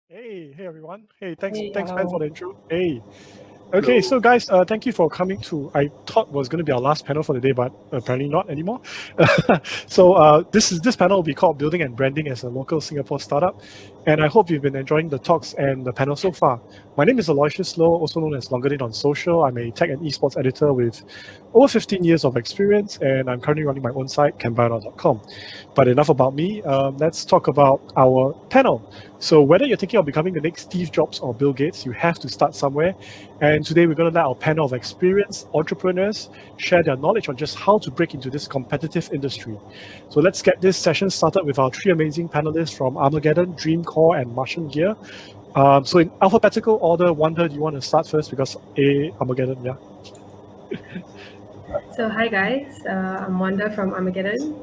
Hey everyone. Hey, thanks, Hey, thanks, Ben, for hello. the intro. Hey. Okay, Hello. so guys, thank you for coming to. I thought was going to be our last panel for the day, but apparently not anymore. So this panel will be called "Building and Branding as a Local Singapore Startup," and I hope you've been enjoying the talks and the panel so far. My name is Aloysius Low, also known as Longadin on social. I'm a tech and esports editor with over 15 years of experience, and I'm currently running my own site, canberra.com. But enough about me. Let's talk about our panel. So whether you're thinking of becoming the next Steve Jobs or Bill Gates, you have to start somewhere. And today we're going to let our panel of experienced entrepreneurs share their knowledge on just how to break into this competitive industry. So let's get this session started with our three amazing panelists from Armageddon, Dreamcore, and Martian Gear. So in alphabetical order, Wanda, do you want to start first? Because Armageddon, yeah. So hi guys, I'm Wanda from Armageddon.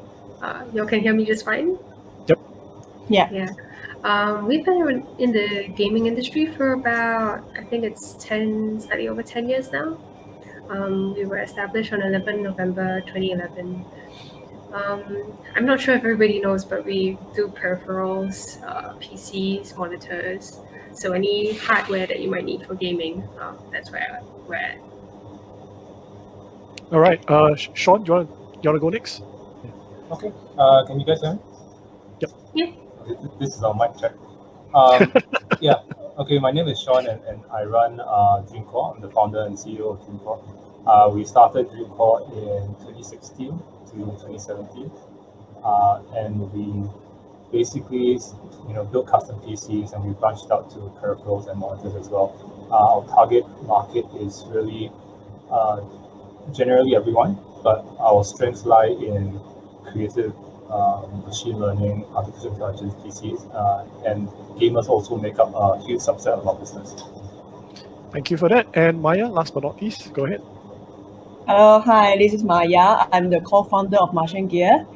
Y'all can hear me just fine? Yep. Yeah. We've been in the gaming industry for about, I think it's slightly over 10 years now. We were established on 11 November 2011. I'm not sure if everybody knows, but we do peripherals, PCs, monitors. So any hardware that you might need for gaming, that's where we're at. All right. Sean, you want to go next? Okay. Can you guys hear me? Yep. Yeah. Okay, this is our mic check. Yeah. Okay. My name is Sean, and I run Dreamcore. I'm the founder and CEO of Dreamcore. We started Dreamcore in 2016 to 2017, and we basically, built custom PCs, and we branched out to peripherals and monitors as well. Our target market is really generally everyone, but our strengths lie in creative machine learning, artificial intelligence PCs, and gamers also make up a huge subset of our business. Thank you for that. And Maya, last but not least, go ahead. Hello, hi, this is Maya. I'm the co-founder of Martian Gear.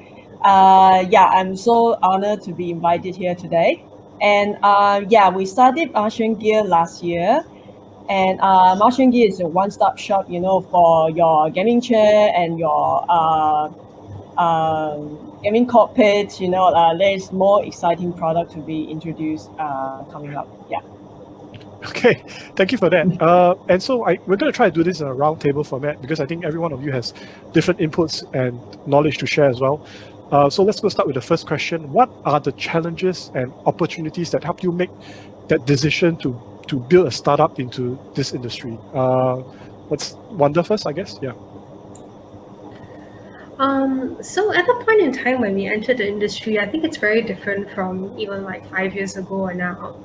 I'm so honored to be invited here today. And we started Martian Gear last year. And Martian Gear is a one-stop shop, for your gaming chair and your gaming cockpit. There's more exciting product to be introduced coming up. Yeah. Okay, thank you for that. And so we're going to try to do this in a roundtable format because I think every one of you has different inputs and knowledge to share as well. So let's go start with the first question. What are the challenges and opportunities that help you make that decision to build a startup into this industry? Let's Wanda first, I guess. Yeah. So at the point in time when we entered the industry, I think it's very different from even like 5 years ago or now.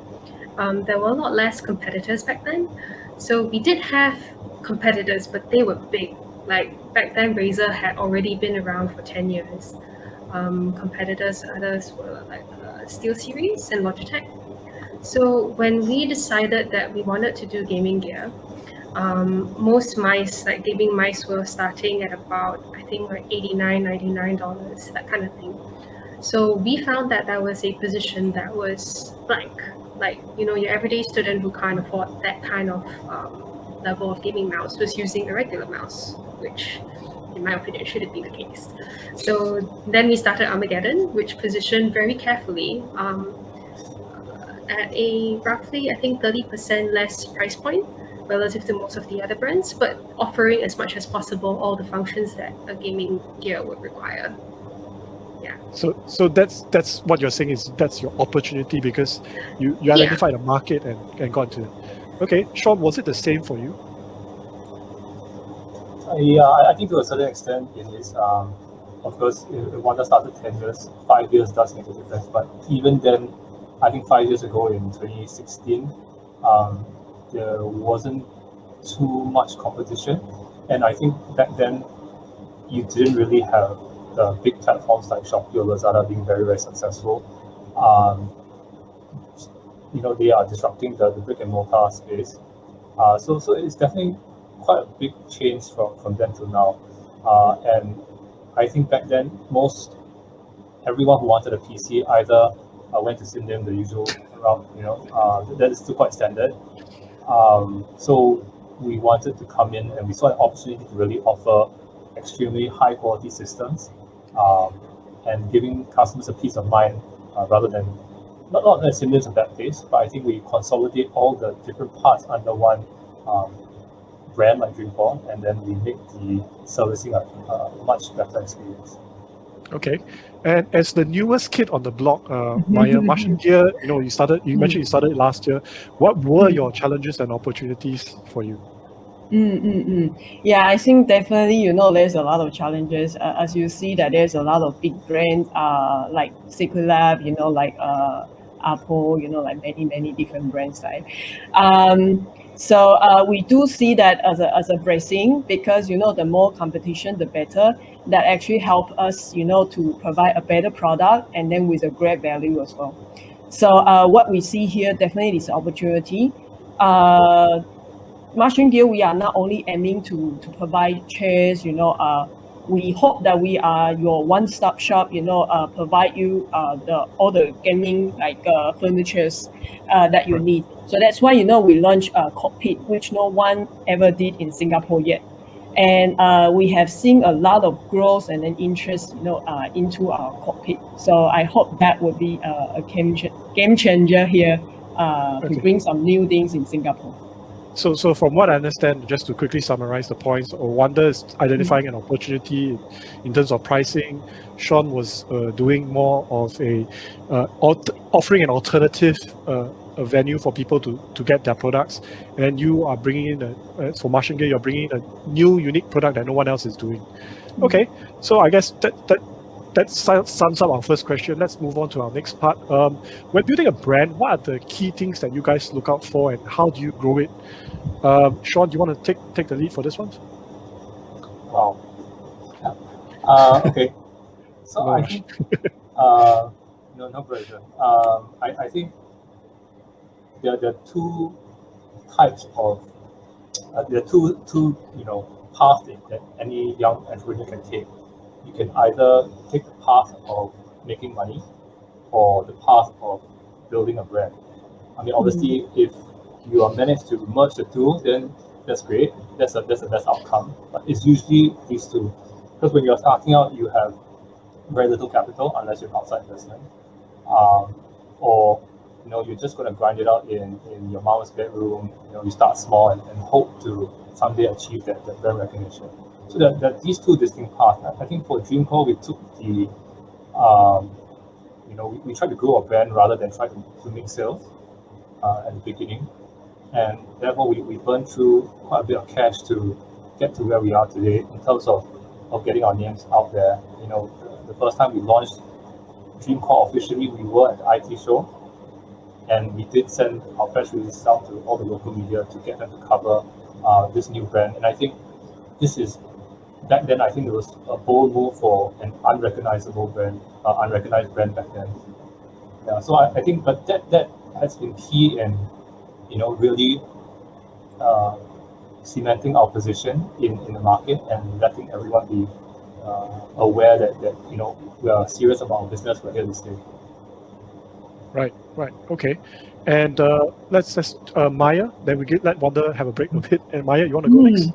There were a lot less competitors back then. So we did have competitors, but they were big. Like back then, Razer had already been around for 10 years. Competitors, others were like SteelSeries and Logitech. So when we decided that we wanted to do gaming gear, most mice, like gaming mice, were starting at about, I think, like $89, $99, that kind of thing. So we found that that was a position that was like your everyday student who can't afford that kind of level of gaming mouse was using a regular mouse, which in my opinion shouldn't be the case. So then we started Armageddon, which positioned very carefully at a roughly, I think, 30% less price point relative to most of the other brands, but offering as much as possible all the functions that a gaming gear would require. Yeah. So that's what you're saying, is that's your opportunity because you identified a market and got into it. Okay, Sean, was it the same for you? Yeah, I think to a certain extent it is. Of course, if Wanda started 10 years, 5 years does make a difference. But even then, I think 5 years ago in 2016, there wasn't too much competition. And I think back then, you didn't really have the big platforms like Shopee or Lazada being very, very successful. They are disrupting the brick and mortar space. So it's definitely quite a big change from then to now. And I think back then, everyone who wanted a PC either went to Simdim, the usual route, that is still quite standard. So we wanted to come in and we saw an opportunity to really offer extremely high quality systems and giving customers a peace of mind rather than not necessarily a bad place, but I think we consolidate all the different parts under one brand like Dreamcore, and then we make the servicing a much better experience. Okay, and as the newest kid on the block, Maya, Martian Gear, you mentioned you started last year. What were your challenges and opportunities for you? Yeah, I think definitely, there's a lot of challenges. As you see that there's a lot of big brands, like Secret Lab, like Apple, like many different brands, right? So we do see that as a blessing, because, the more competition, the better. That actually help us, to provide a better product, and then with a great value as well. So what we see here definitely is opportunity. Martian Gear, we are not only aiming to provide chairs, we hope that we are your one-stop shop, provide you all the gaming furnitures that you need. So that's why, we launched a cockpit, which no one ever did in Singapore yet. And we have seen a lot of growth and then interest, into our cockpit. So I hope that will be a game changer here to bring some new things in Singapore. So from what I understand, just to quickly summarize the points, Wanda is identifying an opportunity in terms of pricing. Sean was doing more of a offering an alternative a venue for people to get their products, and then you are bringing in for Martian Gear, you're bringing in a new unique product that no one else is doing. Okay, so I guess that sums up our first question. Let's move on to our next part. When building a brand, what are the key things that you guys look out for, and how do you grow it? Sean, do you want to take the lead for this one? Wow. Okay. So No I rush. think no pressure. I think there are two types of there are two paths that any young entrepreneur can take. You can either take the path of making money or the path of building a brand. I mean, obviously, if you are managed to merge the two, then that's great. That's the best outcome. But it's usually these two, because when you're starting out, you have very little capital unless you're outside investment, or you're just going to grind it out in your mom's bedroom. You start small and hope to someday achieve that brand recognition. So that these two distinct paths. I think for Dreamcore, we took the we tried to grow a brand rather than try to make sales at the beginning, and therefore we burned through quite a bit of cash to get to where we are today in terms of getting our names out there. The first time we launched Dreamcore officially, we were at the IT show, and we did send our press releases out to all the local media to get them to cover this new brand. And I think this is back then. I think it was a bold move for an unrecognizable brand, unrecognized brand back then. Yeah, so I think, but that has been key in really cementing our position in the market and letting everyone be aware that we are serious about our business. We're here to stay. Right. Okay. And let's Maya. Then we let Wanda have a break a bit. And Maya, you want to go next?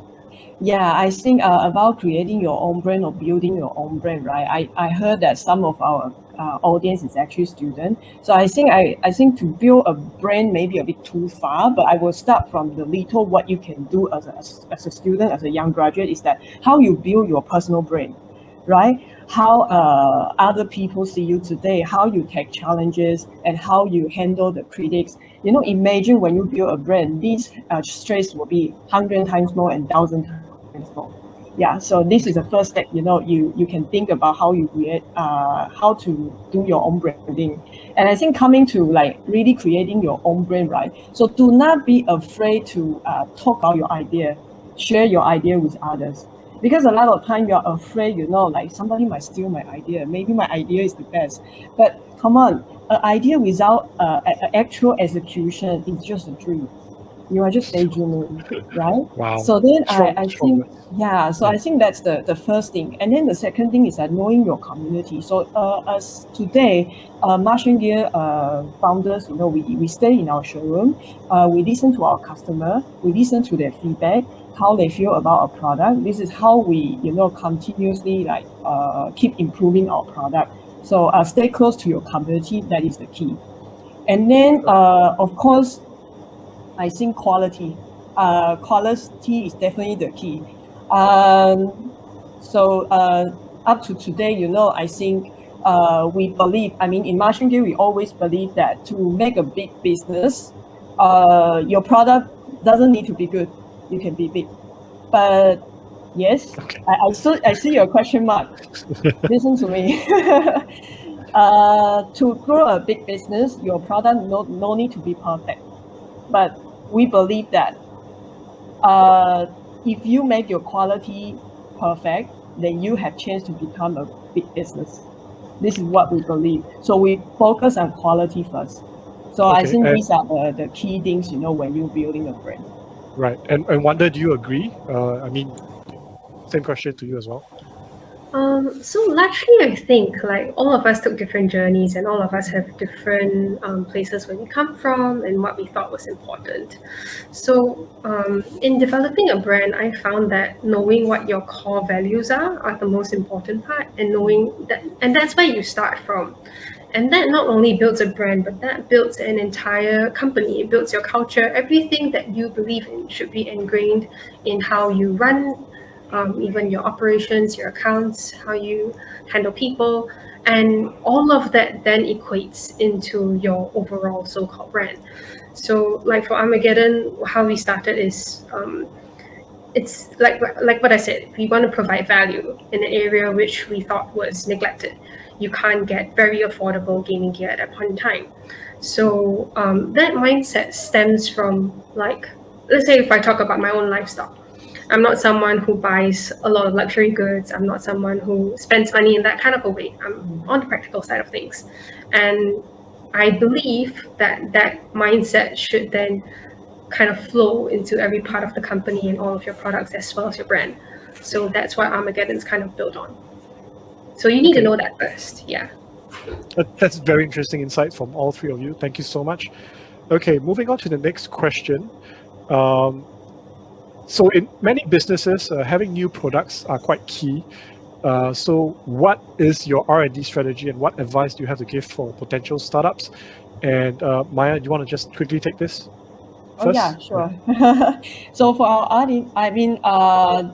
Yeah, I think about creating your own brand or building your own brand, right? I heard that some of our audience is actually student. So I think to build a brand may be a bit too far, but I will start from the little what you can do as a student, as a young graduate, is that how you build your personal brand, right? How other people see you today, how you take challenges, and how you handle the critics. Imagine when you build a brand, these stress will be 100 times more and 1,000 times more. Yeah, so this is the first step. You can think about how you create, how to do your own branding. And I think coming to really creating your own brand, right? So do not be afraid to talk about your idea, share your idea with others. Because a lot of time you're afraid, somebody might steal my idea. Maybe my idea is the best. But come on, an idea without actual execution is just a dream. You are just daydreaming, right? Wow. So then I Strong. think, yeah, so I think that's the first thing. And then the second thing is that knowing your community. So as today, Martian Gear founders, we stay in our showroom, we listen to our customer, we listen to their feedback, how they feel about a product. This is how we, continuously keep improving our product. So stay close to your community. That is the key. And then, of course, I think quality. Quality is definitely the key. So up to today, I think we believe, in Martian Game, we always believe that to make a big business, your product doesn't need to be good. You can be big. But yes, Okay. I see your question mark. Listen to me. To grow a big business, your product no need to be perfect. But we believe that if you make your quality perfect, then you have chance to become a big business. This is what we believe. So we focus on quality first. So I Okay, think and- these are the key things, when you're building a brand. Right. And Wanda, do you agree? Same question to you as well. So largely, I think like all of us took different journeys, and all of us have different places where we come from and what we thought was important. So in developing a brand, I found that knowing what your core values are the most important part, and knowing that, and that's where you start from. And that not only builds a brand, but that builds an entire company. It builds your culture. Everything that you believe in should be ingrained in how you run, even your operations, your accounts, how you handle people. And all of that then equates into your overall so-called brand. So like for Armageddon, how we started is it's like what I said, we want to provide value in an area which we thought was neglected. You can't get very affordable gaming gear at that point in time. So that mindset stems from, like, let's say if I talk about my own lifestyle. I'm not someone who buys a lot of luxury goods. I'm not someone who spends money in that kind of a way. I'm on the practical side of things. And I believe that that mindset should then kind of flow into every part of the company and all of your products as well as your brand. So that's what Armageddon's kind of built on. So you need to Okay. know that first. Yeah. That's very interesting insights from all three of you. Thank you so much. Okay, moving on to the next question. So in many businesses, having new products are quite key. So what is your R&D strategy, and what advice do you have to give for potential startups? And Maya, you want to just quickly take this first? Oh yeah, sure. So for our audience,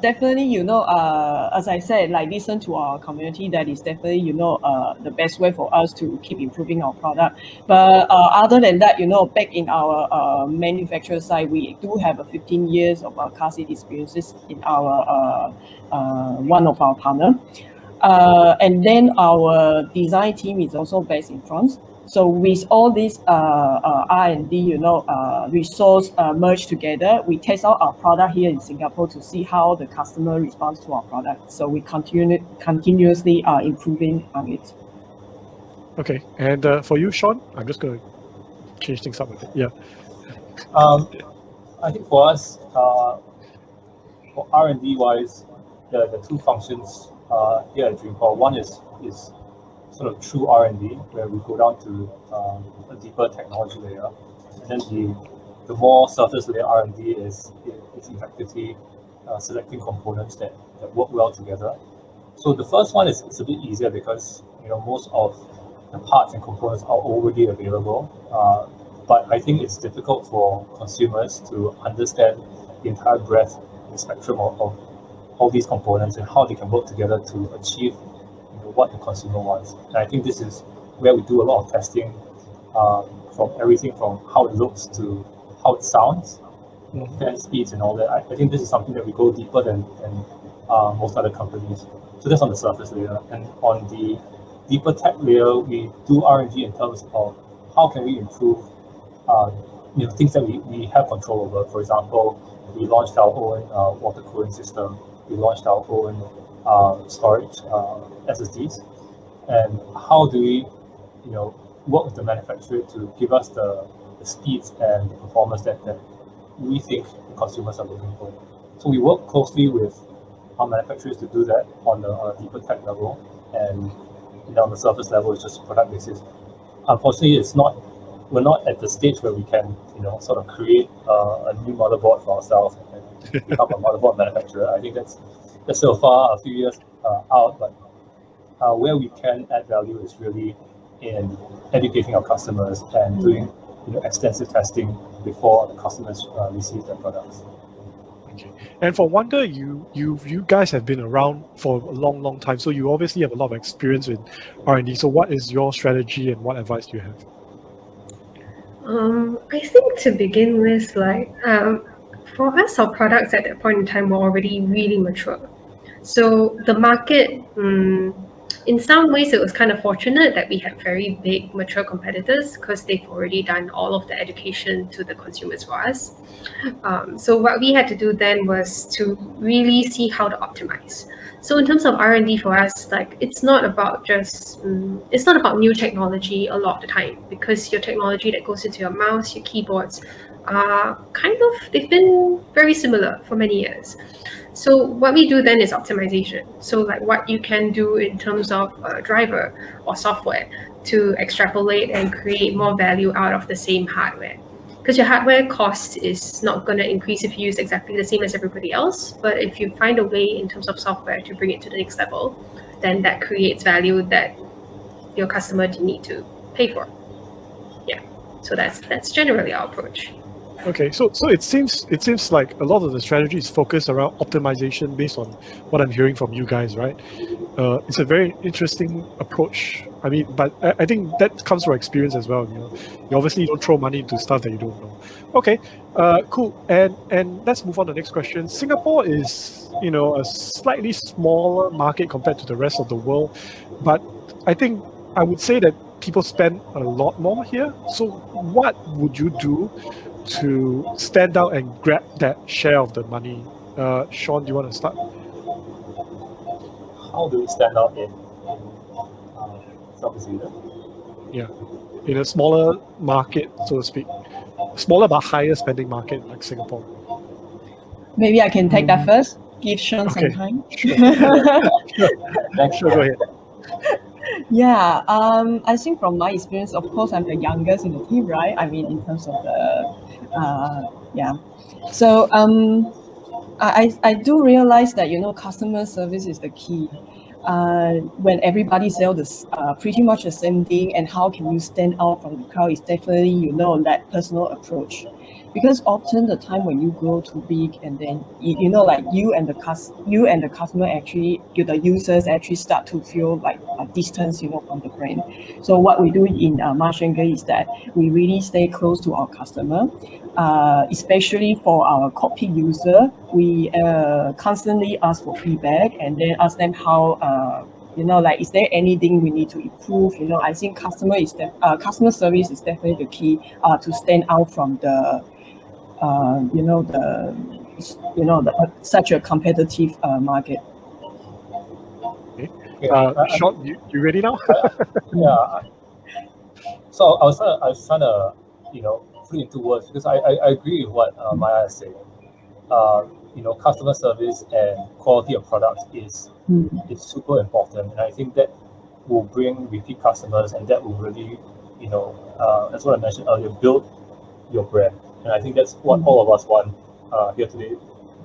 definitely, as I said, like listen to our community. That is definitely, the best way for us to keep improving our product. But other than that, back in our manufacturer side, we do have a 15 years of car seat experiences in our one of our partner. And then our design team is also based in France. So with all this R&D, resource merged together, we test out our product here in Singapore to see how the customer responds to our product. So we continuously improving on it. Okay, and for you, Sean, I'm just going to change things up a bit. Yeah. I think for us, for R&D wise, the two functions here at Dreamcore, one is sort of true R&D, where we go down to a deeper technology layer, and then the more surface layer R&D is effectively selecting components that work well together. So the first one is a bit easier because most of the parts and components are already available, but I think it's difficult for consumers to understand the entire breadth and spectrum of all these components and how they can work together to achieve what the consumer wants. And I think this is where we do a lot of testing, from everything from how it looks to how it sounds, fan speeds and all that. I think this is something that we go deeper than most other companies. So that's on the surface layer. And on the deeper tech layer, we do R&D in terms of how can we improve things that we have control over. For example, we launched our own water cooling system. We launched our own storage SSDs, and how do we work with the manufacturer to give us the speeds and the performance that we think the consumers are looking for. So we work closely with our manufacturers to do that on a deeper tech level, and on the surface level it's just product basis. Unfortunately, we're not at the stage where we can sort of create a new motherboard for ourselves and become a motherboard manufacturer. I think that's so far a few years out, but where we can add value is really in educating our customers and doing extensive testing before the customers receive their products. Okay. And for Wonder, you guys have been around for a long time, so you obviously have a lot of experience with R&D. So what is your strategy and what advice do you have? I think to begin with, for us, our products at that point in time were already really mature. So the market, in some ways, it was kind of fortunate that we had very big, mature competitors because they've already done all of the education to the consumers for us. So what we had to do then was to really see how to optimize. So in terms of R&D for us, it's not about just it's not about new technology a lot of the time, because your technology that goes into your mouse, your keyboards, are they've been very similar for many years. So what we do then is optimization. So what you can do in terms of driver or software to extrapolate and create more value out of the same hardware. Because your hardware cost is not going to increase if you use exactly the same as everybody else. But if you find a way in terms of software to bring it to the next level, then that creates value that your customer need to pay for. Yeah. So that's generally our approach. Okay, so it seems like a lot of the strategy is focused around optimization based on what I'm hearing from you guys, right? It's a very interesting approach. I mean, but I think that comes from experience as well. You obviously don't throw money into stuff that you don't know. Okay, cool. And let's move on to the next question. Singapore is a slightly smaller market compared to the rest of the world, but I think I would say that people spend a lot more here. So what would you do to stand out and grab that share of the money? Sean, do you want to start? How do we stand out in Southeast Asia? Yeah, in a smaller market, so to speak, smaller but higher spending market like Singapore. Maybe I can take that first. Give Sean Okay. some time. Sure. Thanks. Sure, go ahead. Yeah, I think from my experience, of course, I'm the youngest in the team, right? I mean, in terms of the, yeah. So I do realize that, customer service is the key. When everybody sells this, pretty much the same thing, and how can you stand out from the crowd is definitely, that personal approach. Because often the time when you grow too big, and then you and the customer actually, the users actually start to feel like a distance, from the brand. So what we do in SGGA is that we really stay close to our customer, especially for our copy user. We constantly ask for feedback and then ask them how. Is there anything we need to improve? I think customer service is definitely the key to stand out from the such a competitive market. Okay. Sean, you ready now? Yeah. So I was trying to put it into words, because I agree with what Maya is saying. Customer service and quality of products is super important, and I think that will bring repeat customers, and that will really, that's what I mentioned earlier, build your brand. And I think that's what all of us want here today.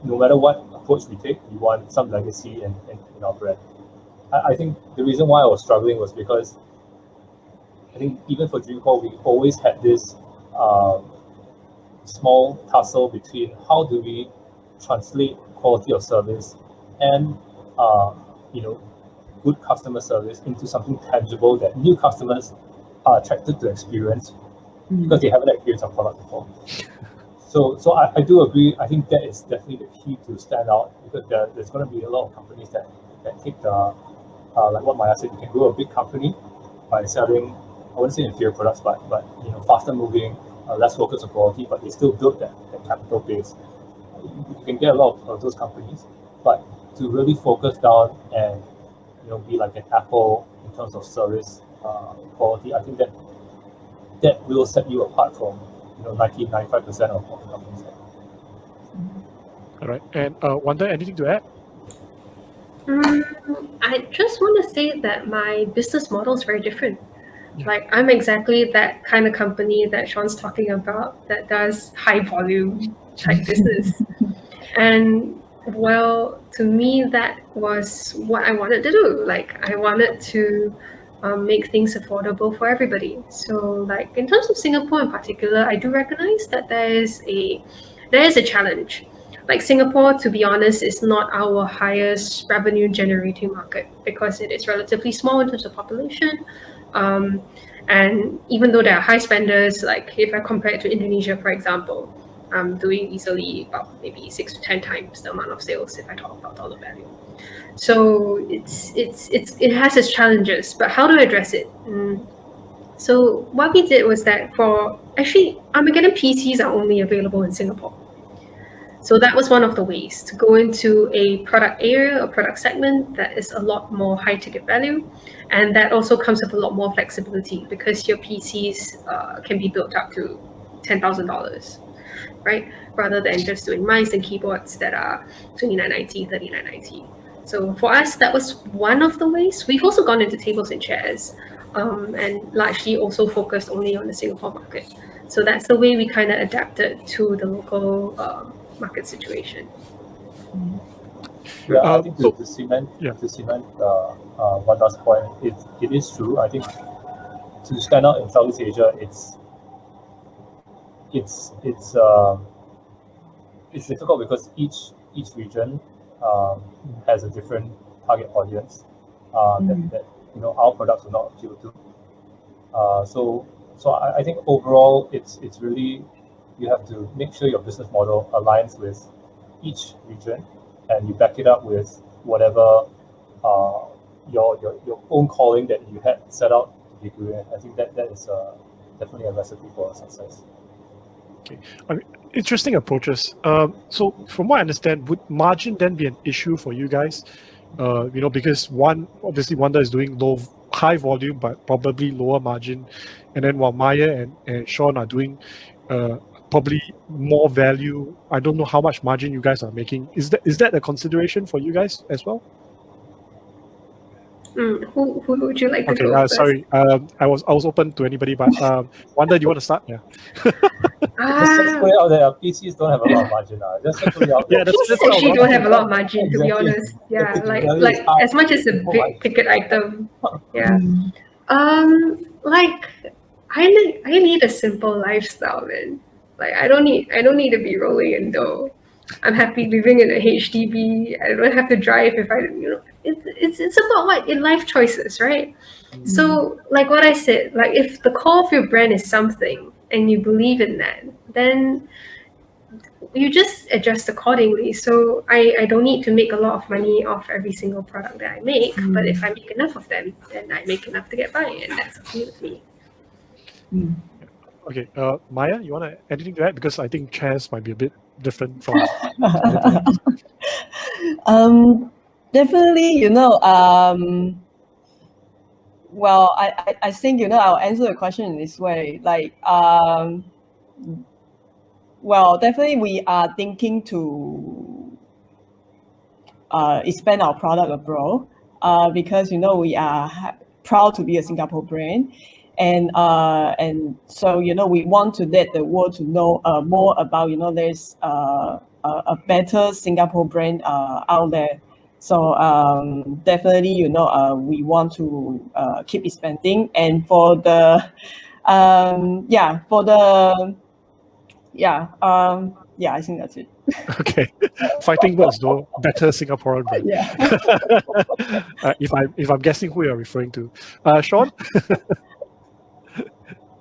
No matter what approach we take, we want some legacy in our brand. I think the reason why I was struggling was because I think even for Dreamcore, we always had this small tussle between how do we translate quality of service and good customer service into something tangible that new customers are attracted to experience because they haven't experienced our product before. So I do agree. I think that is definitely the key to stand out, because there's going to be a lot of companies that take the like what Maya said, you can grow a big company by selling, I wouldn't say inferior products, but faster moving, less focus on quality, but they still build that capital base. You can get a lot of those companies, but to really focus down and be like an Apple in terms of service quality, I think that will set you apart from 90-95% of the companies. All right. And Wanda, anything to add? I just want to say that my business model is very different. Like, I'm exactly that kind of company that Sean's talking about, that does high volume type business. And well, to me, that was what I wanted to do. Like, I wanted to make things affordable for everybody. So like in terms of Singapore in particular, I do recognize that there is a challenge. Like Singapore, to be honest, is not our highest revenue generating market because it is relatively small in terms of population. And even though there are high spenders, like if I compare it to Indonesia, for example, I'm doing easily about maybe 6 to 10 times the amount of sales if I talk about dollar value. So it has its challenges, but how to address it? So what we did was that for actually Armageddon PCs are only available in Singapore. So that was one of the ways to go into a product area, a product segment that is a lot more high ticket value. And that also comes with a lot more flexibility because your PCs can be built up to $10,000, right? Rather than just doing mice and keyboards that are $29.90, $39.90. So for us, that was one of the ways. We've also gone into tables and chairs and largely also focused only on the Singapore market. So that's the way we kind of adapted to the local market situation. Yeah, I think to cement one last point, it is true. I think to stand out in Southeast Asia, it's difficult because each region has a different target audience that our products will not appeal to. So I think overall it's really you have to make sure your business model aligns with each region, and you back it up with whatever your own calling that you had set out to be doing. I think that is definitely a recipe for success. Okay, interesting approaches. So from what I understand, would margin then be an issue for you guys? Because obviously Wanda is doing high volume but probably lower margin, and then while Maya and Sean are doing probably more value. I don't know how much margin you guys are making. Is that a consideration for you guys as well? Who would you like to go first? Sorry. I was open to anybody, but Wanda, do you want to start? Yeah. Just put it out there. PCs don't have a lot of margin. Just put it out there. Yeah, that's actually don't have a lot of margin, to be Exactly. honest. Yeah, The like value is high. as much as a big ticket item. Yeah. Like I need a simple lifestyle, man. Like I don't need to be rolling in dough. I'm happy living in a HDB. I don't have to drive if I it's about what in life choices, right? So like what I said, like if the core of your brand is something and you believe in that, then you just adjust accordingly. So I don't need to make a lot of money off every single product that I make, but if I make enough of them, then I make enough to get by, and that's okay with me. Okay, Maya, you want to add anything to that? Because I think chairs might be a bit different from. Definitely, well, I think I'll answer the question in this way. Like, well, definitely we are thinking to expand our product abroad because we are proud to be a Singapore brand. And so we want to let the world to know more about there's a better Singapore brand out there. So definitely we want to keep expanding. And for the I think that's it. Okay, fighting words though. Better Singaporean brand. Yeah. If I'm guessing who you're referring to, Sean.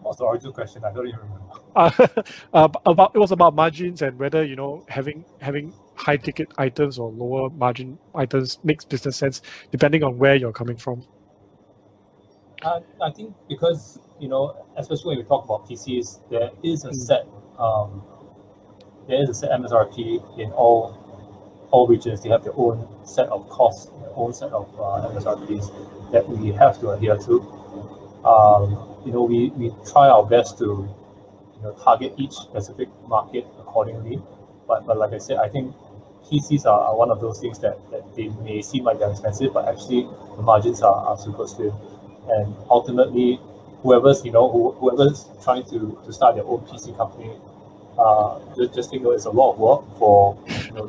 What's the original question? I don't even remember. It was about margins and whether having high ticket items or lower margin items makes business sense depending on where you're coming from. I think because especially when we talk about PCs, there is a set MSRP in all regions. They have their own set of costs, their own set of MSRPs that we have to adhere to. We try our best to target each specific market accordingly. But like I said, I think PCs are one of those things that they may seem like they're expensive, but actually the margins are super slim. And ultimately, whoever's trying to start their own PC company, just think it's a lot of work for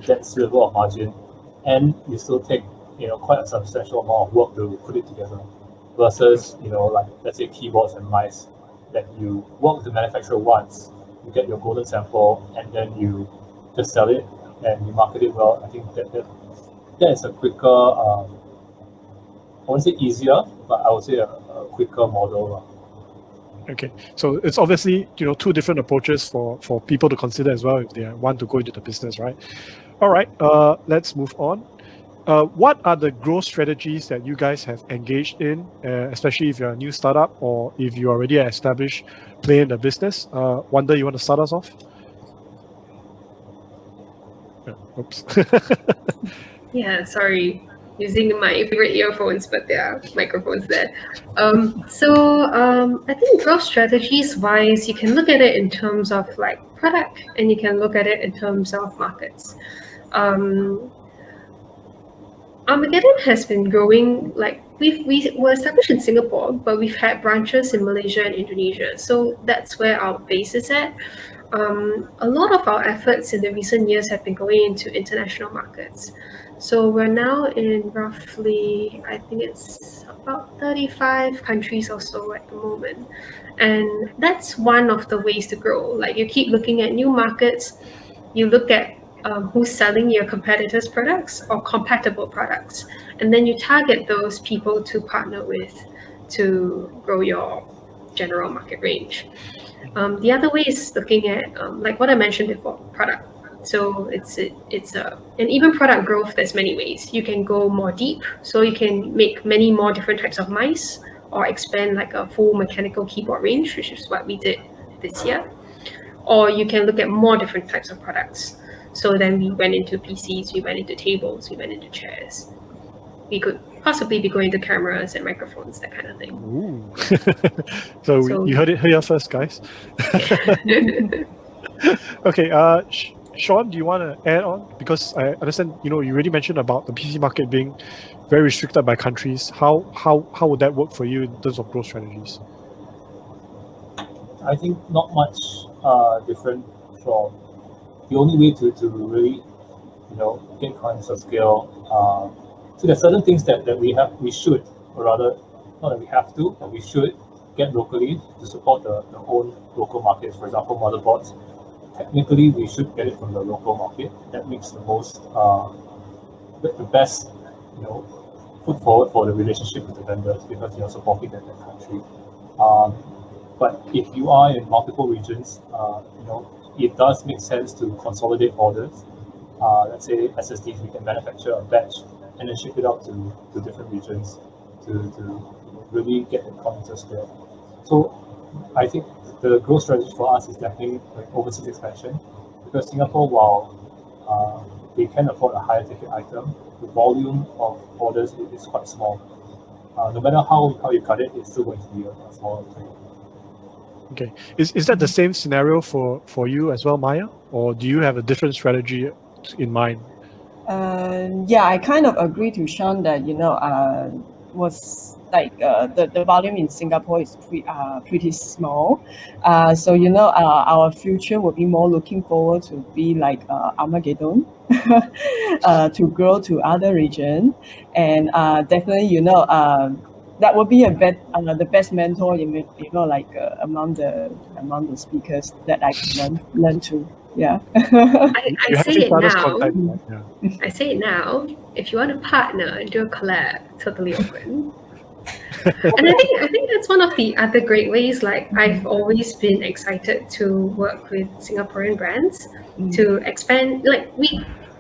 that sliver of margin, and you still take quite a substantial amount of work to put it together. versus, like let's say keyboards and mice that you work with the manufacturer once, you get your golden sample, and then you just sell it and you market it well. I think that is a quicker, I won't say easier, but I would say a quicker model. Okay, so it's obviously two different approaches for people to consider as well if they want to go into the business, right? All right, let's move on. What are the growth strategies that you guys have engaged in, especially if you're a new startup or if you're already an established player in the business? Wanda, you want to start us off? Oops. Yeah, sorry. Using my favorite earphones, but there are microphones there. I think growth strategies wise, you can look at it in terms of like product, and you can look at it in terms of markets. Armageddon has been growing. Like we were established in Singapore, but we've had branches in Malaysia and Indonesia. So that's where our base is at. A lot of our efforts in the recent years have been going into international markets. So we're now in roughly, I think it's about 35 countries or so at the moment. And that's one of the ways to grow. Like you keep looking at new markets, you look at who's selling your competitors' products or compatible products. And then you target those people to partner with to grow your general market range. The other way is looking at, like what I mentioned before, product. So and even product growth, there's many ways. You can go more deep, so you can make many more different types of mice or expand like a full mechanical keyboard range, which is what we did this year. Or you can look at more different types of products. So then we went into PCs, we went into tables, we went into chairs. We could possibly be going to cameras and microphones, that kind of thing. Ooh. So you heard it here first, guys. Okay, Sean, do you want to add on? Because I understand, you already mentioned about the PC market being very restricted by countries. How would that work for you in terms of growth strategies? I think not much different from the only way to really, get economies of scale. So there's certain things that we should, or rather, not that we have to, but we should get locally to support the own local markets. For example, motherboards. Technically, we should get it from the local market. That makes the most, the best, foot forward for the relationship with the vendors because you're supporting that country. But if you are in multiple regions, it does make sense to consolidate orders. Let's say SSDs, we can manufacture a batch and then ship it out to different regions to really get the economies of scale. So I think the growth strategy for us is definitely like overseas expansion because Singapore, while they can afford a higher ticket item, the volume of orders is quite small. No matter how you cut it, it's still going to be a smaller thing. Okay, is that the same scenario for you as well, Maya, or do you have a different strategy in mind? Yeah, I kind of agree to Sean that was like the volume in Singapore is pretty small. So our future will be more looking forward to be like Armageddon, to grow to other region, and definitely that would be the best mentor like among the speakers that I can learn to. Yeah. I say it now. Contact, right? Yeah. I say it now. If you want to partner and do a collab, totally open. And I think that's one of the other great ways. Like I've always been excited to work with Singaporean brands to expand.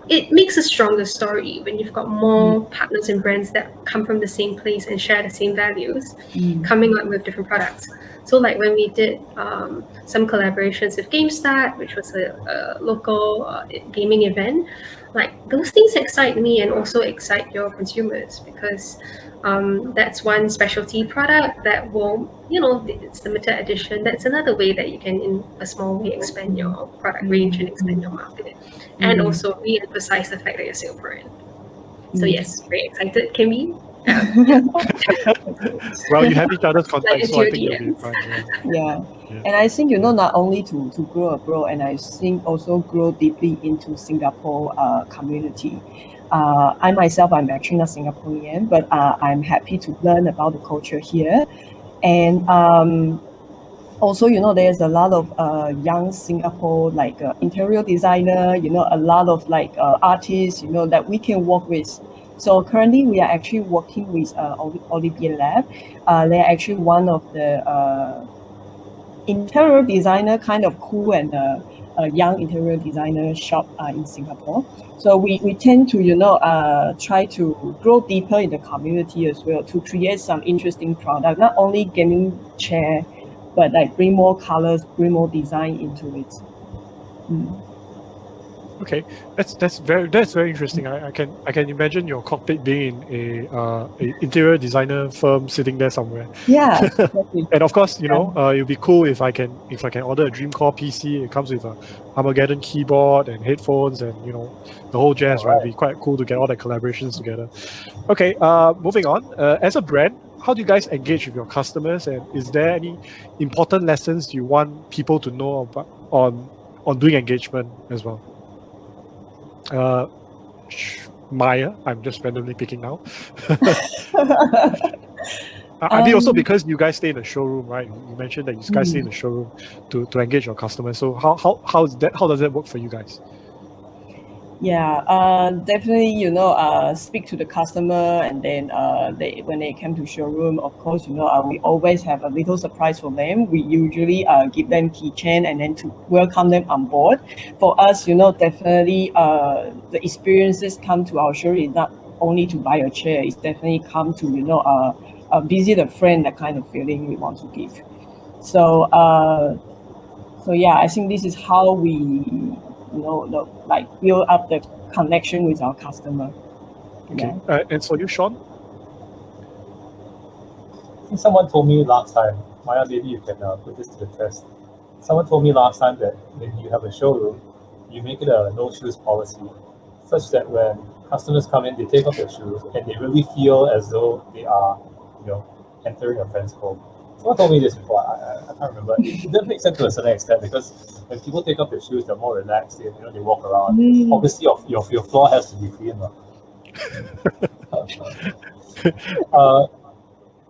It makes a stronger story when you've got more partners and brands that come from the same place and share the same values, coming up with different products. So like when we did some collaborations with GameStart, which was a local gaming event, like those things excite me and also excite your consumers because that's one specialty product that will, it's limited edition. That's another way that you can, in a small way, expand your product range and expand your market. And also re-emphasize the fact that you're Singaporean. So yes, very excited. Can we? Well, you have each other's contact, so I think you'll be fine. Yeah. And I think not only to grow abroad, and I think also grow deeply into Singapore community. I myself, I'm actually not Singaporean, but I'm happy to learn about the culture here. And also, there's a lot of young Singapore, like interior designer, a lot of like artists, that we can work with. So currently we are actually working with Olivier Lab. They're actually one of the interior designer, kind of cool and a young interior designer shop in Singapore. So we tend to, try to grow deeper in the community as well to create some interesting product, not only gaming chair, but like bring more colors, bring more design into it. Okay, that's very interesting. I can imagine your cockpit being in a interior designer firm sitting there somewhere. Yeah, exactly. And of course, it'll be cool if I can order a Dreamcore PC. It comes with a Armageddon keyboard and headphones and the whole jazz. Right, it'll be quite cool to get all the collaborations together. Okay, moving on. As a brand, how do you guys engage with your customers, and is there any important lessons you want people to know about on doing engagement as well? Maya, I'm just randomly picking now. I mean, also because you guys stay in the showroom, right? You mentioned that you guys stay in the showroom to engage your customers. So how does that work for you guys? Yeah, definitely, speak to the customer, and then when they come to showroom, of course, we always have a little surprise for them. We usually give them keychain and then to welcome them on board. For us, definitely the experiences come to our showroom is not only to buy a chair, it's definitely come to, visit a friend, that kind of feeling we want to give. So, so yeah, I think this is how we like build up the connection with our customer. Okay. And so you, Sean? I think someone told me last time, Maya, maybe you can put this to the test. Someone told me last time that when you have a showroom, you make it a no shoes policy, such that when customers come in, they take off their shoes and they really feel as though they are, entering a friend's home. Someone told me this before. I can't remember. It does make sense to a certain extent, because when people take off their shoes, they're more relaxed. They walk around. Obviously, your floor has to be clean.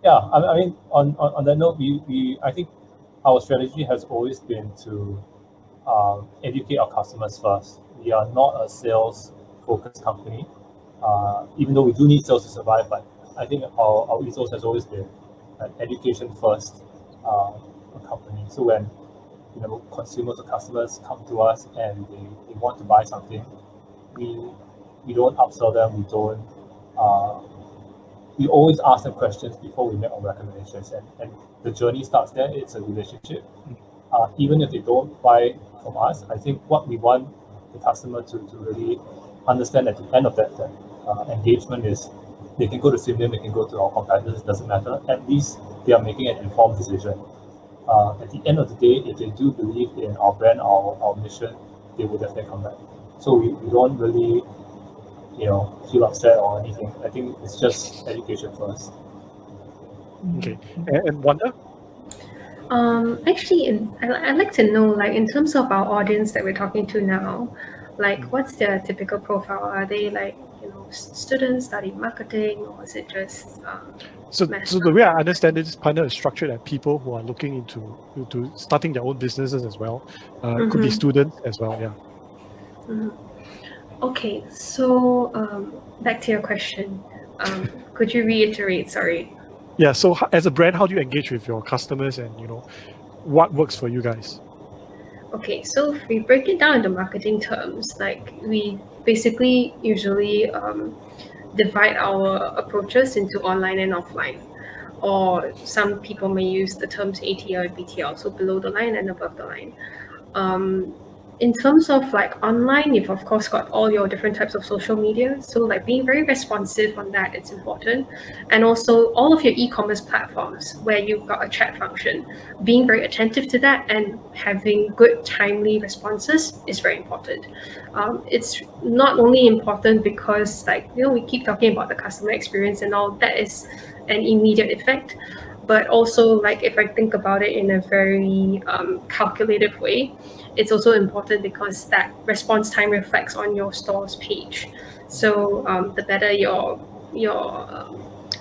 Yeah, I mean, on that note, I think our strategy has always been to educate our customers first. We are not a sales-focused company, even though we do need sales to survive. But I think our ethos has always been an education first company. So when consumers or customers come to us and they want to buy something, we don't upsell them. We always ask them questions before we make our recommendations, and the journey starts there. It's a relationship. Even if they don't buy from us, I think what we want the customer to really understand at the end of that engagement is they can go to Symbian, they can go to our competitors, it doesn't matter. At least they are making an informed decision. At the end of the day, if they do believe in our brand, our mission, they will definitely come back. So we don't really feel upset or anything. I think it's just education first. Okay. And Wanda? Actually, I'd like to know, like, in terms of our audience that we're talking to now, like, what's their typical profile? Are they like, students studying marketing, or is it just so the way I understand it, this partner is structured at people who are looking into starting their own businesses as well. Could be students as well, yeah. Okay, so back to your question. Could you reiterate? Sorry. Yeah. So as a brand, how do you engage with your customers, and what works for you guys? Okay, so if we break it down into marketing terms, like we basically usually divide our approaches into online and offline, or some people may use the terms ATL and BTL, so below the line and above the line. In terms of like online, you've of course got all your different types of social media. So like being very responsive on that, it's important. And also all of your e-commerce platforms where you've got a chat function, being very attentive to that and having good timely responses is very important. It's not only important because we keep talking about the customer experience and all, that is an immediate effect. But also, like, if I think about it in a very calculative way, it's also important because that response time reflects on your store's page. So the better your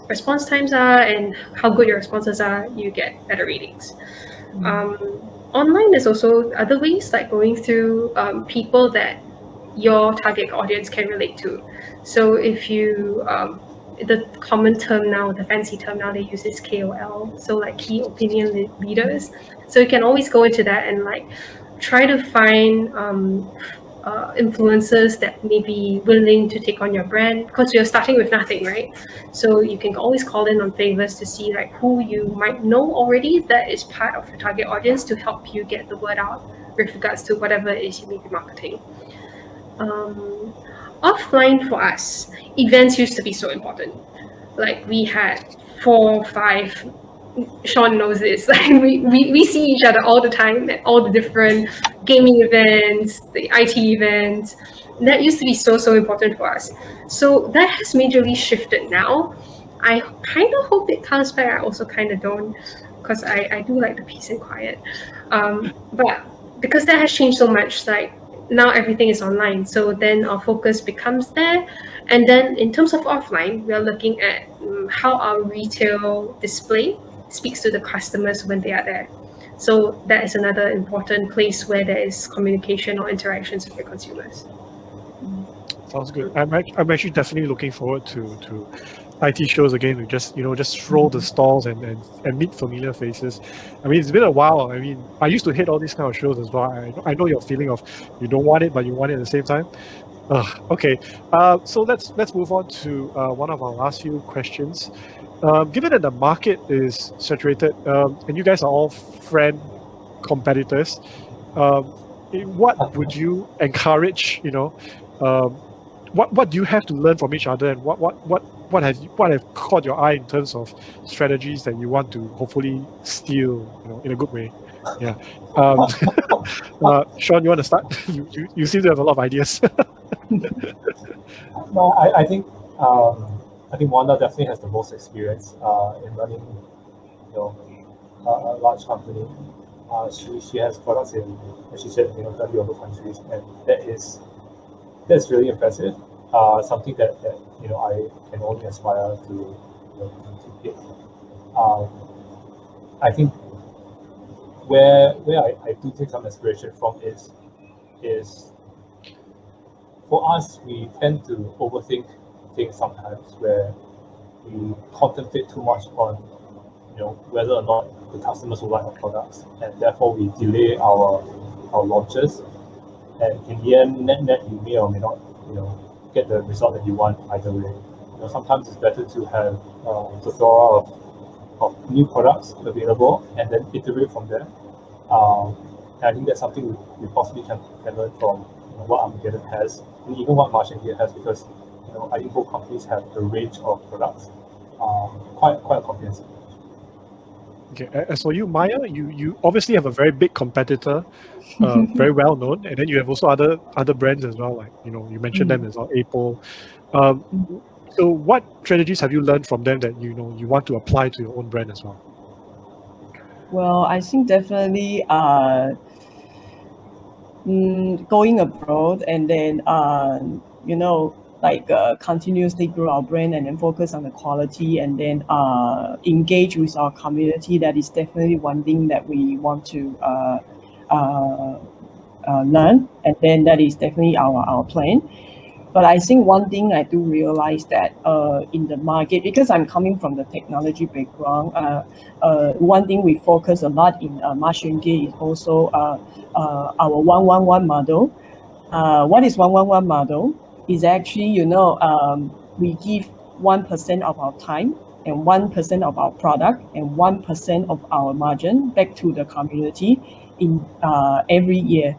response times are and how good your responses are, you get better ratings. Online is also other ways, like going through people that your target audience can relate to. So if you the common term now, the fancy term now they use is KOL, so like key opinion leaders. So you can always go into that and like try to find influencers that may be willing to take on your brand, because you're starting with nothing, right? So you can always call in on favors to see like who you might know already that is part of your target audience to help you get the word out with regards to whatever it is you may be marketing. Offline for us, events used to be so important. Like we had 4, 5. Sean knows this. Like we see each other all the time at all the different gaming events, the IT events. That used to be so important for us. So that has majorly shifted now. I kind of hope it comes back. I also kind of don't, because I do like the peace and quiet. But because that has changed so much, like now everything is online. So then our focus becomes there. And then in terms of offline, we are looking at how our retail display speaks to the customers when they are there. So that is another important place where there is communication or interactions with your consumers. Sounds good. I'm actually definitely looking forward to IT shows again. We just stroll the stalls and meet familiar faces. I mean, it's been a while. I mean, I used to hate all these kind of shows as well. I know your feeling of you don't want it, but you want it at the same time. Okay. So let's move on to one of our last few questions. Given that the market is saturated, and you guys are all friend competitors, what would you encourage? What do you have to learn from each other, and what have caught your eye in terms of strategies that you want to hopefully steal, in a good way? Yeah. Sean, you want to start? You seem to have a lot of ideas. No, I think Wanda definitely has the most experience in running, a large company. She has products in, as she said, 30 other countries, and that's really impressive. Something that I can only aspire to hit. I think where I do take some inspiration from is for us, we tend to overthink things sometimes, where we contemplate too much on whether or not the customers will like our products, and therefore we delay our launches. And in the end, net you may or may not get the result that you want either way. Sometimes it's better to have a plethora of new products available and then iterate from there. And I think that's something we possibly can learn from what Armageddon has, and even what Martian Gear has, because I think both companies have a range of products, quite comprehensive. Okay, as for you, Maya, you obviously have a very big competitor, very well known, and then you have also other brands as well, like you mentioned them as well, Apple. So what strategies have you learned from them that you want to apply to your own brand as well? Well, I think definitely going abroad and then continuously grow our brand and then focus on the quality and then engage with our community. That is definitely one thing that we want to learn, and then that is definitely our plan. But I think one thing I do realize that in the market, because I'm coming from the technology background, one thing we focus a lot in Martian Gear is also our 111 model. What is 111 model? Is actually, we give 1% of our time and 1% of our product and 1% of our margin back to the community in every year.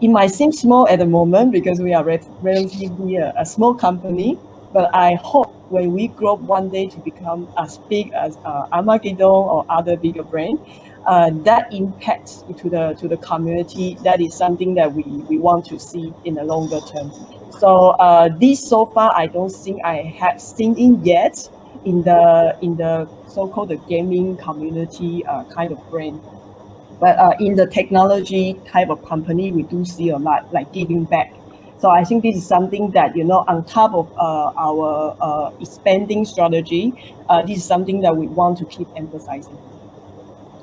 It might seem small at the moment because we are relatively a small company, but I hope when we grow one day to become as big as Armageddon or other bigger brand, that impact to the community, that is something that we want to see in the longer term. So this so far, I don't think I have seen it yet, in the so-called the gaming community kind of brand. But in the technology type of company, we do see a lot like giving back. So I think this is something that, on top of our expanding strategy, this is something that we want to keep emphasizing.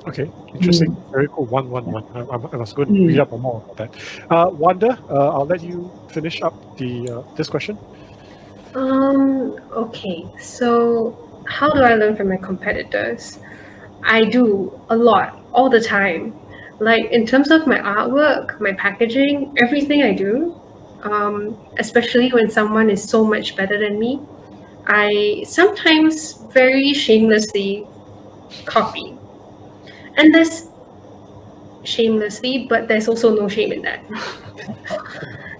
Okay, interesting. Very cool. One. I was going to read up more about that. Wanda, I'll let you finish up this question. Okay, so how do I learn from my competitors? I do a lot, all the time. Like in terms of my artwork, my packaging, everything I do, especially when someone is so much better than me, I sometimes very shamelessly copy. And there's shamelessly, but there's also no shame in that.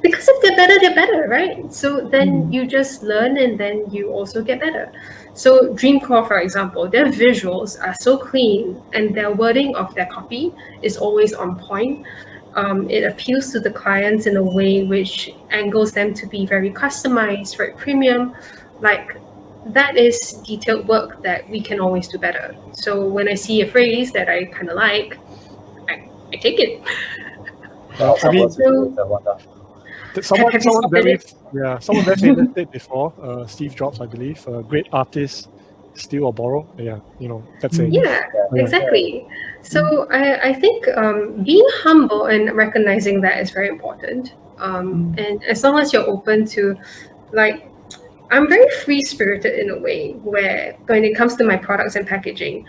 Because if they're better, right? So then you just learn and then you also get better. So Dreamcore, for example, their visuals are so clean and their wording of their copy is always on point. It appeals to the clients in a way which angles them to be very customized, very premium. Like that is detailed work that we can always do better. So when I see a phrase that I kind of like, I take it. I mean, someone very famous did before. Steve Jobs, I believe. Great artist, steal or borrow. Yeah, that's it. Yeah, exactly. So I think being humble and recognizing that is very important. And as long as you're open to, like, I'm very free spirited in a way where when it comes to my products and packaging,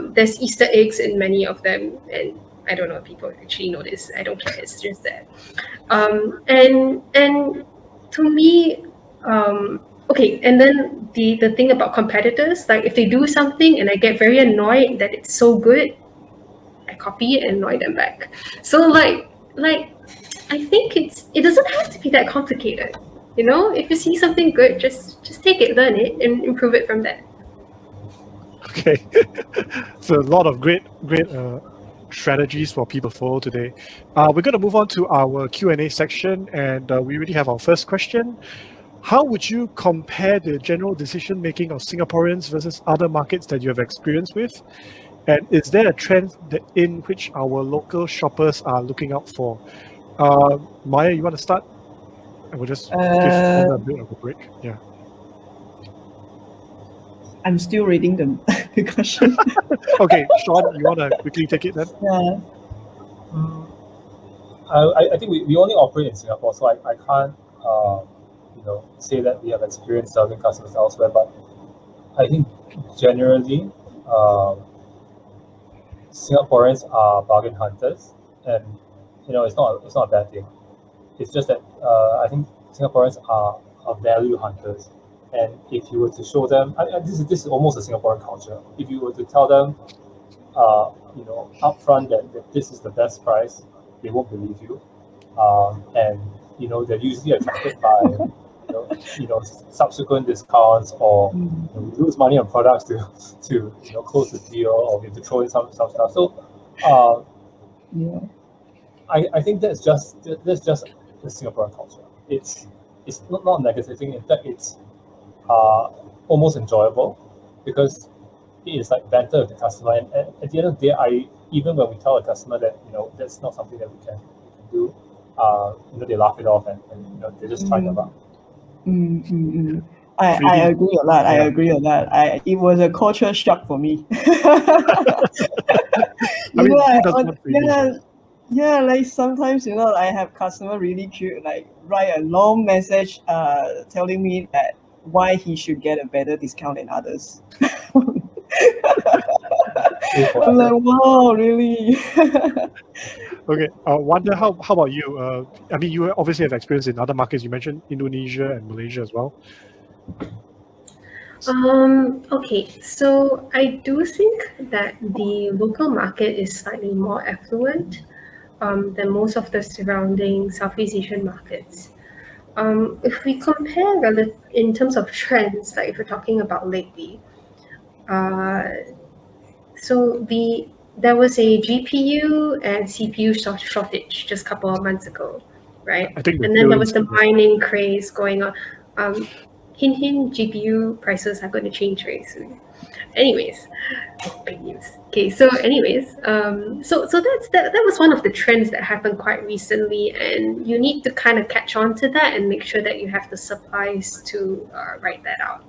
there's Easter eggs in many of them, and I don't know if people actually know this. I don't care. It's just that. And to me, okay. And then the thing about competitors, like if they do something and I get very annoyed that it's so good, I copy it and annoy them back. So like I think it doesn't have to be that complicated. If you see something good, just take it, learn it, and improve it from there. Okay, so a lot of great strategies for people to follow today. We're going to move on to our Q&A section, and we already have our first question. How would you compare the general decision making of Singaporeans versus other markets that you have experience with? And is there a trend in which our local shoppers are looking out for? Maya, you want to start? I will just give a bit of a break. Yeah. I'm still reading the question. Okay, Sean, you want to quickly take it then? Yeah. I think we only operate in Singapore, so I can't say that we have experience serving customers elsewhere. But I think generally, Singaporeans are bargain hunters, and it's not a bad thing. It's just that I think Singaporeans are value hunters, and if you were to show them, this is almost a Singaporean culture. If you were to tell them, upfront that this is the best price, they won't believe you, and they're usually attracted by subsequent discounts, or lose money on products to close the deal, or we have to throw in some stuff. So I think that's just the Singaporean culture. It's not a negative thing. In fact, it's almost enjoyable, because it is like banter with the customer. And at the end of the day, even when we tell a customer that that's not something that we can do, they laugh it off, and they're just trying their luck. I agree a lot. I agree on that. It was a culture shock for me. Yeah, like sometimes I have customer really cute, like write a long message telling me that why he should get a better discount than others. I'm like, wow, really? Okay, Wanda, how about you? I mean, you obviously have experience in other markets. You mentioned Indonesia and Malaysia as well. Okay, so I do think that the local market is slightly more affluent than most of the surrounding Southeast Asian markets. If we compare in terms of trends, like if we're talking about lately, so there was a GPU and CPU shortage just a couple of months ago, right? I think and then there was the mining craze going on. hint hint, GPU prices are going to change very soon. Anyways, big news. Okay, so anyways, that was one of the trends that happened quite recently, and you need to kind of catch on to that and make sure that you have the supplies to ride that out.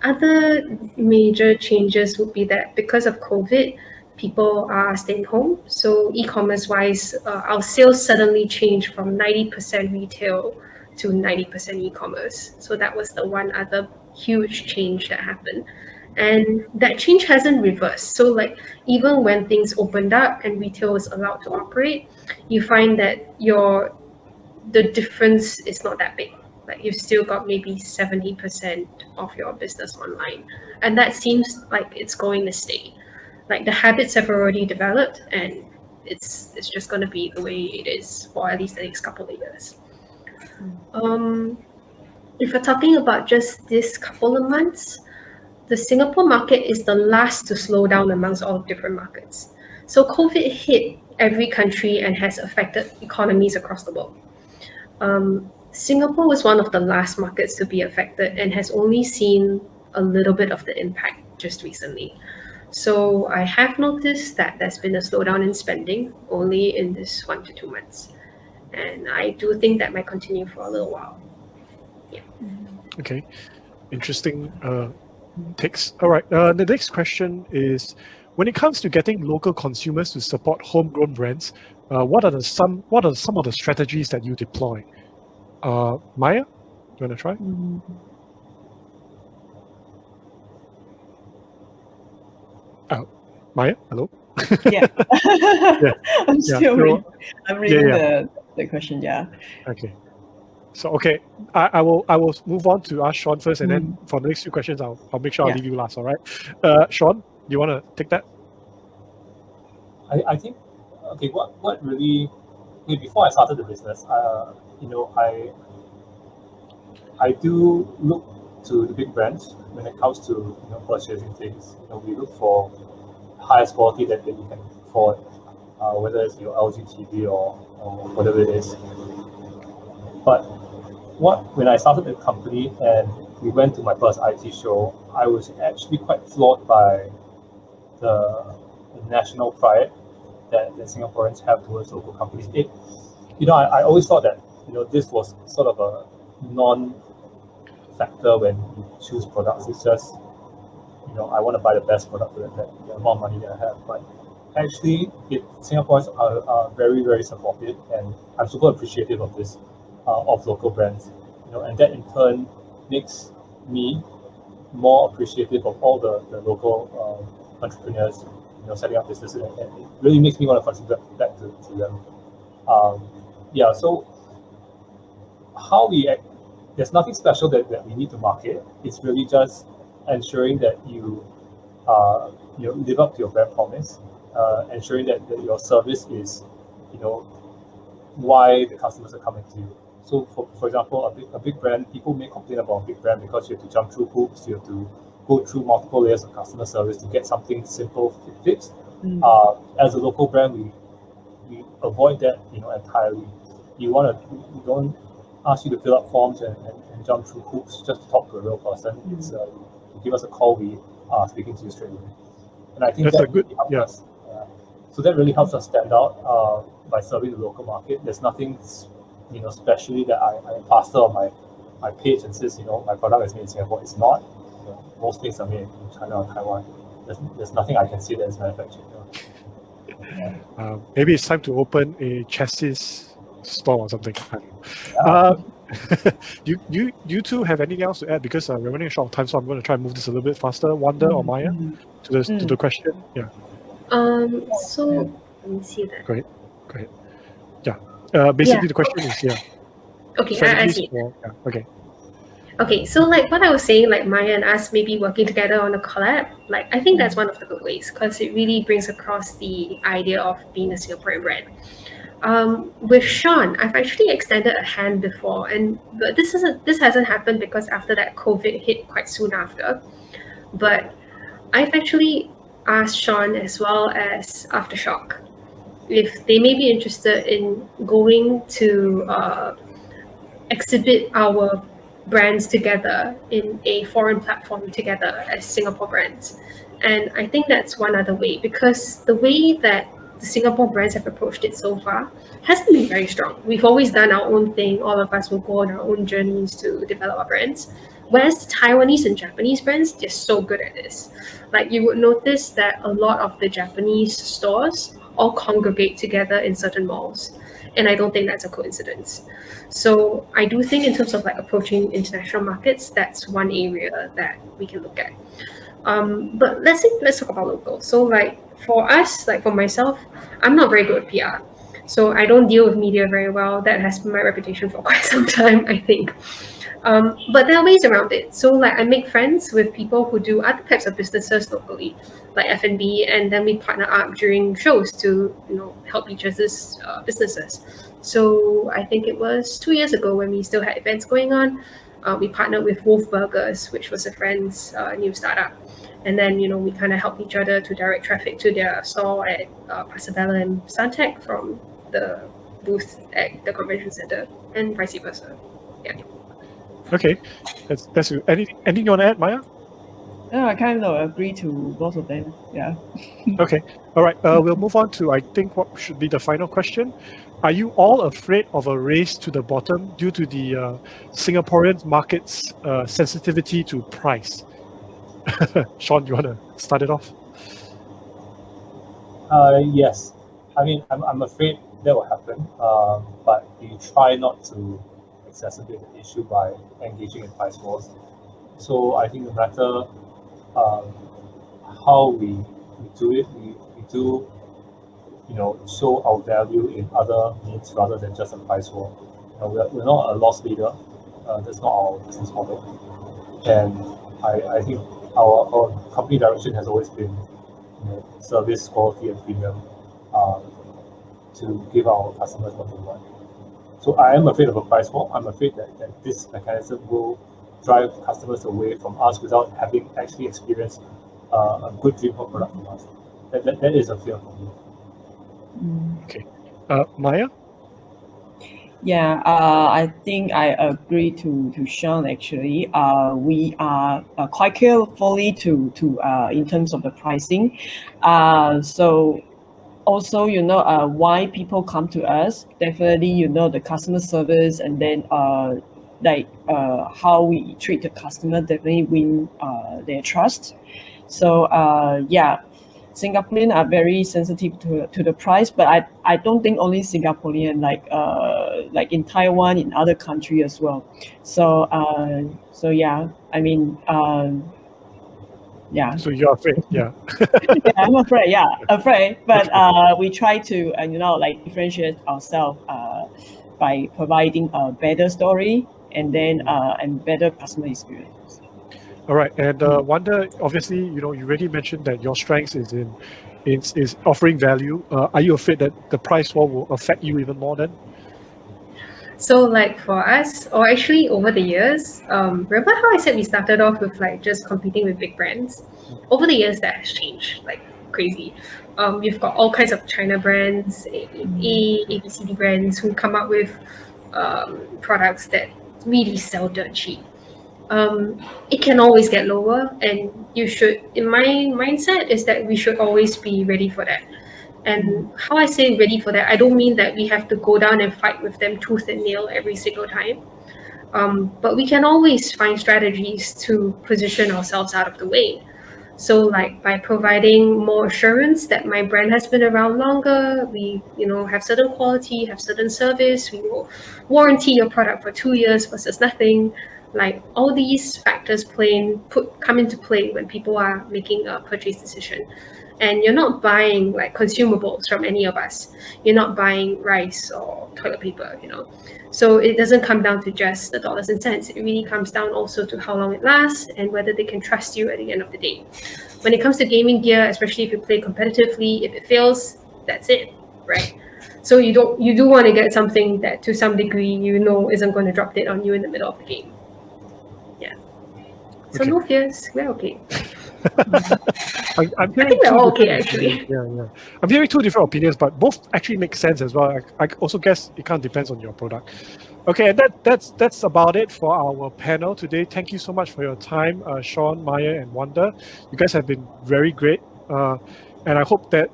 Other major changes would be that because of COVID, people are staying home. So e-commerce wise, our sales suddenly changed from 90% retail to 90% e-commerce. So that was the one other huge change that happened. And that change hasn't reversed. So like even when things opened up and retail was allowed to operate, you find that the difference is not that big. Like you've still got maybe 70% of your business online. And that seems like it's going to stay. Like the habits have already developed and it's just going to be the way it is for at least the next couple of years. If we're talking about just this couple of months, the Singapore market is the last to slow down amongst all different markets. So COVID hit every country and has affected economies across the world. Singapore was one of the last markets to be affected and has only seen a little bit of the impact just recently. So I have noticed that there's been a slowdown in spending only in this 1 to 2 months. And I do think that might continue for a little while. Yeah. Okay, interesting takes. All right, the next question is, when it comes to getting local consumers to support homegrown brands, what are some of the strategies that you deploy? Maya, you want to try? Maya, hello. Yeah. Yeah. I'm still reading. I'm reading yeah. the question. Yeah. Okay. So I will move on to ask Sean first, and then for the next few questions, I'll make sure I'll leave you last. All right, Sean, do you want to take that? I think what really before I started the business, I do look to the big brands when it comes to purchasing things. We look for highest quality that you can afford, whether it's your LG TV or whatever it is. But when I started the company and we went to my first IT show, I was actually quite floored by the national pride that Singaporeans have towards local companies. I always thought that this was sort of a non-factor when you choose products. It's just I want to buy the best product for the amount of money that I have. But actually, Singaporeans are very, very supportive, and I'm super appreciative of this, of local brands. And that in turn makes me more appreciative of all the local entrepreneurs, setting up businesses, and it really makes me want to contribute back to them. So how we act, there's nothing special that we need to market. It's really just ensuring that you live up to your brand promise, ensuring that your service is why the customers are coming to you. So for example, a big brand, people may complain about a big brand because you have to jump through hoops, you have to go through multiple layers of customer service to get something simple fixed. As a local brand, we avoid that entirely. We don't ask you to fill up forms and jump through hoops just to talk to a real person. It's you give us a call, we are speaking to you straight away. And I think that's that a good really helps us. So that really helps us stand out by serving the local market. There's nothing specially that I plaster on my page and says my product is made in Singapore. It's not. Most things are made in China or Taiwan. There's nothing I can see that is manufactured. Maybe it's time to open a chassis store or something. You two have anything else to add? Because we're running short of time, so I'm going to try and move this a little bit faster. Wanda or Maya to the question. Yeah. So let me see that. Great. Yeah. Basically, the question is Okay, I see. Okay. Okay, so like what I was saying, like Maya and us maybe working together on a collab, like I think that's one of the good ways because it really brings across the idea of being a Singaporean brand. With Sean, I've actually extended a hand before, but this hasn't happened because after that COVID hit quite soon after. But I've actually asked Sean as well as Aftershock if they may be interested in going to exhibit our brands together in a foreign platform together as Singapore brands. And I think that's one other way, because the way that the Singapore brands have approached it so far hasn't been very strong. We've always done our own thing. All of us will go on our own journeys to develop our brands. Whereas Taiwanese and Japanese brands, they're so good at this. Like, you would notice that a lot of the Japanese stores all congregate together in certain malls. And I don't think that's a coincidence. So I do think in terms of like approaching international markets, that's one area that we can look at. But let's talk about local. So like for us, like for myself, I'm not very good at PR. So I don't deal with media very well. That has been my reputation for quite some time, I think. But there are ways around it. So like I make friends with people who do other types of businesses locally, like F&B, and then we partner up during shows to help each other's businesses. So I think it was 2 years ago when we still had events going on. We partnered with Wolf Burgers, which was a friend's new startup. And then, we kind of help each other to direct traffic to their store at Pasabella and Suntec from the booth at the convention center, and vice versa. Yeah. Okay, that's anything you want to add, Maya? Yeah, I kind of agree to both of them. Yeah. Okay, all right. We'll move on to, I think, what should be the final question. Are you all afraid of a race to the bottom due to the Singaporean market's sensitivity to price? Sean, you want to start it off? Yes. I mean, I'm afraid that will happen, but we try not to exacerbate the issue by engaging in price wars. So I think no matter how we do it, we do show our value in other means rather than just a price war. We're not a loss leader. That's not our business model. And I think our company direction has always been service, quality, and premium to give our customers what they want. So I am afraid of a price war. I'm afraid that this mechanism will drive customers away from us without having actually experienced a good Dreamcore product from us. That is a fear for me. Okay. Maya? Yeah, I think I agree to Sean actually. We are quite carefully to in terms of the pricing. So also, why people come to us, definitely, the customer service, and then how we treat the customer definitely win their trust. So yeah, Singaporeans are very sensitive to the price, but I don't think only Singaporean, like in Taiwan, in other countries as well. So yeah, I mean, yeah. So you're afraid, yeah. Yeah, I'm afraid. Yeah, afraid. But we try to differentiate ourselves by providing a better story and then and better customer experience. All right, and Wanda, obviously, you already mentioned that your strength is is offering value. Are you afraid that the price war will affect you even more then? So like for us, or actually over the years, remember how I said we started off with like just competing with big brands? Over the years, that has changed like crazy. You've got all kinds of China brands, ABCD brands who come up with products that really sell dirt cheap. It can always get lower, and you should, in my mindset, is that we should always be ready for that. And how I say ready for that, I don't mean that we have to go down and fight with them tooth and nail every single time. But we can always find strategies to position ourselves out of the way. So like by providing more assurance that my brand has been around longer, we have certain quality, have certain service, we will warranty your product for 2 years versus nothing. Like all these factors come into play when people are making a purchase decision. And you're not buying like consumables from any of us. You're not buying rice or toilet paper, So it doesn't come down to just the dollars and cents. It really comes down also to how long it lasts and whether they can trust you at the end of the day. When it comes to gaming gear, especially if you play competitively, if it fails, that's it, right? So you do want to get something that to some degree isn't going to drop dead on you in the middle of the game. Yeah. So Okay. no fears, we're okay. I'm I think we're all okay, actually. Yeah. I'm hearing two different opinions, but both actually make sense as well. I also guess it kind of depends on your product. Okay, and that's about it for our panel today. Thank you so much for your time, Sean, Maya, and Wanda. You guys have been very great, and I hope that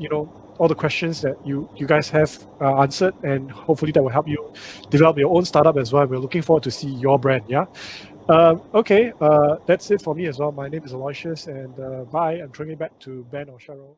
all the questions that you guys have answered, and hopefully that will help you develop your own startup as well. We're looking forward to see your brand. Yeah. Okay, that's it for me as well. My name is Aloysius, and bye. I'm throwing it back to Ben or Cheryl.